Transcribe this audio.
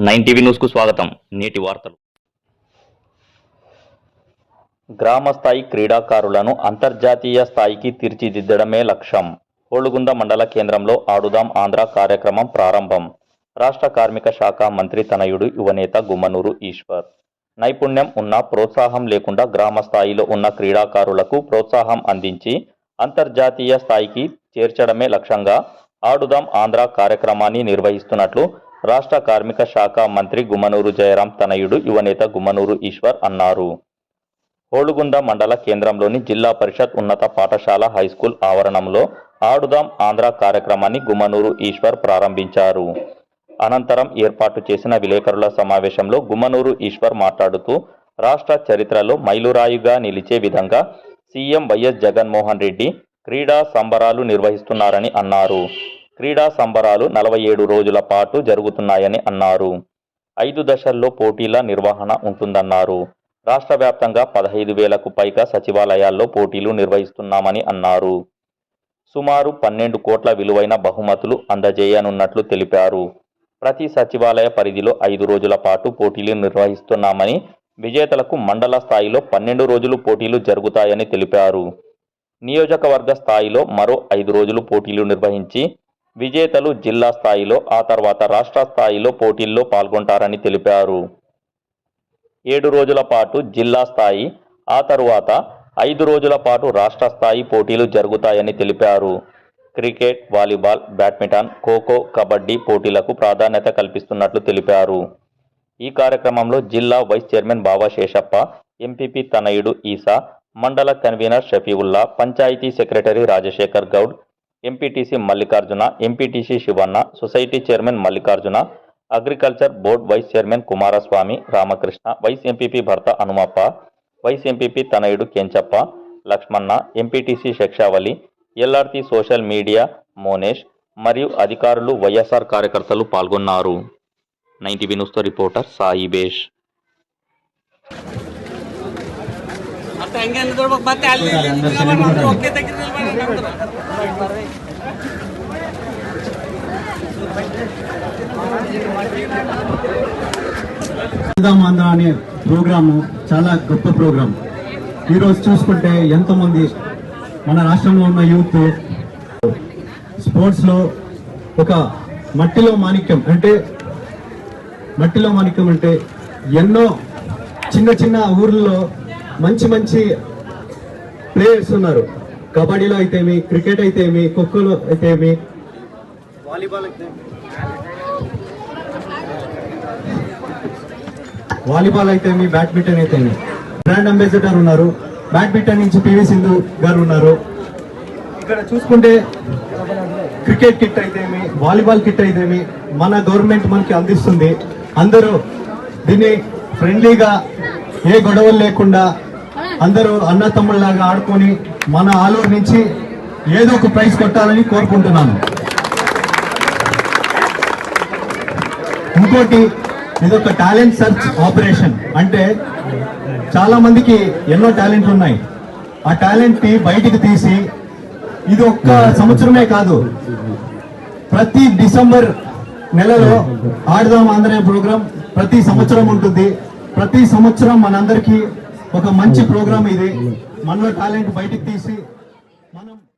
9 TV news కు స్వాగతం. నేటి వార్తలు. గ్రామ స్థాయి క్రీడాకారులను అంతర్జాతీయ స్థాయికి తీర్చిదిద్దడమే లక్ష్యం. హోళుగుంద మండల కేంద్రంలో ఆడుదాం ఆంధ్ర కార్యక్రమం ప్రారంభం. రాష్ట్ర కార్మిక శాఖ మంత్రి తనయుడు యువనేత గుమ్మనూరు ఈశ్వర్. నైపుణ్యం ఉన్న, ప్రోత్సాహం లేకుండా గ్రామ స్థాయిలో ఉన్న క్రీడాకారులకు ప్రోత్సాహం అందించి అంతర్జాతీయ స్థాయికి చేర్చడమే లక్ష్యంగా ఆడుదాం ఆంధ్ర కార్యక్రమాన్ని నిర్వహిస్తున్నట్లు రాష్ట్ర కార్మిక శాఖ మంత్రి గుమ్మనూరు జయరాం తనయుడు యువనేత గుమ్మనూరు ఈశ్వర్ అన్నారు. హోళుగుంద మండల కేంద్రంలోని జిల్లా పరిషత్ ఉన్నత పాఠశాల హైస్కూల్ ఆవరణంలో ఆడుదాం ఆంధ్ర కార్యక్రమాన్ని గుమ్మనూరు ఈశ్వర్ ప్రారంభించారు. అనంతరం ఏర్పాటు చేసిన విలేకరుల సమావేశంలో గుమ్మనూరు ఈశ్వర్ మాట్లాడుతూ రాష్ట్ర చరిత్రలో మైలురాయిగా నిలిచే విధంగా సీఎం వైఎస్ జగన్మోహన్ రెడ్డి క్రీడా సంబరాలు నిర్వహిస్తున్నారని అన్నారు. క్రీడా సంబరాలు 47 రోజుల పాటు జరుగుతున్నాయని అన్నారు. 5 దశల్లో పోటీల నిర్వహణ ఉంటుందన్నారు. రాష్ట్ర వ్యాప్తంగా 15,000కు పైగా సచివాలయాల్లో పోటీలు నిర్వహిస్తున్నామని అన్నారు. సుమారు 12 కోట్ల విలువైన బహుమతులు అందజేయనున్నట్లు తెలిపారు. ప్రతి సచివాలయ పరిధిలో 5 రోజుల పాటు పోటీలు నిర్వహిస్తున్నామని, విజేతలకు మండల స్థాయిలో 12 రోజులు పోటీలు జరుగుతాయని తెలిపారు. నియోజకవర్గ స్థాయిలో మరో 5 రోజులు పోటీలు నిర్వహించి విజేతలు జిల్లా స్థాయిలో, ఆ తర్వాత రాష్ట్ర స్థాయిలో పోటీల్లో పాల్గొంటారని తెలిపారు. 7 రోజుల పాటు జిల్లా స్థాయి, ఆ తరువాత 5 రోజుల పాటు రాష్ట్ర స్థాయి పోటీలు జరుగుతాయని తెలిపారు. Cricket, volleyball, badminton, kho kho, kabaddi పోటీలకు ప్రాధాన్యత కల్పిస్తున్నట్లు తెలిపారు. ఈ కార్యక్రమంలో జిల్లా వైస్ చైర్మన్ బావా శేషప్ప, ఎంపీపీ తనయుడు ఈసా, మండల convener Shafiulla, panchayati secretary Rajasekhar Goud, MPTC Mallikarjuna, MPTC Sivanna, society chairman Mallikarjuna, agriculture board vice chairman Kumaraswamy, Ramakrishna, vice MPP భర్త హనుమప్ప, వైస్ ఎంపీపీ తనయుడు Kenchappa, Lakshmana, MPTC Shakshavali, LRT social media Monesh మరియు అధికారులు, వైఎస్ఆర్ కార్యకర్తలు పాల్గొన్నారు. 9 టీవీ న్యూస్తో రిపోర్టర్ సాయి బేష్. ఆంధ్ర అనే ప్రోగ్రాము చాలా గొప్ప ప్రోగ్రాం. ఈరోజు చూసుకుంటే ఎంతోమంది మన రాష్ట్రంలో ఉన్న యూత్ స్పోర్ట్స్లో ఒక మట్టిలో మాణిక్యం అంటే ఎన్నో చిన్న చిన్న ఊర్లలో మంచి మంచి ప్లేయర్స్ ఉన్నారు. కబడ్డీలో అయితేమి, క్రికెట్ అయితేమి, ఖోఖోలో అయితేమి, వాలీబాల్ అయితేమి, బ్యాడ్మింటన్ అయితేమి. బ్రాండ్ అంబాసిడర్ ఉన్నారు. బ్యాడ్మింటన్ నుంచి పివి సింధు గారు ఉన్నారు. ఇక్కడ చూసుకుంటే క్రికెట్ కిట్ అయితేమి, వాలీబాల్ కిట్ అయితేమి మన గవర్నమెంట్ మనకి అందిస్తుంది. అందరూ దీన్ని ఫ్రెండ్లీగా, ఏ గొడవలు లేకుండా అందరూ అన్న తమ్ముళ్ళలాగా ఆడుకొని మన ఆలూరు నుంచి ఏదో ఒక ప్రైజ్ కొట్టాలని కోరుకుంటున్నాను. ఇంకోటి, ఇదొక టాలెంట్ సర్చ్ ఆపరేషన్. అంటే చాలా మందికి ఎన్నో టాలెంట్లు ఉన్నాయి. ఆ టాలెంట్ ని బయటికి తీసి, ఇది ఒక్క సంవత్సరమే కాదు, ప్రతి డిసెంబర్ నెలలో ఆడుదాం ఆంధ్ర ప్రోగ్రాం ప్రతి సంవత్సరం ఉంటుంది. ప్రతి సంవత్సరం మనందరికీ ఒక మంచి ప్రోగ్రాం ఇది. మనలో టాలెంట్ బయటికి తీసి మనం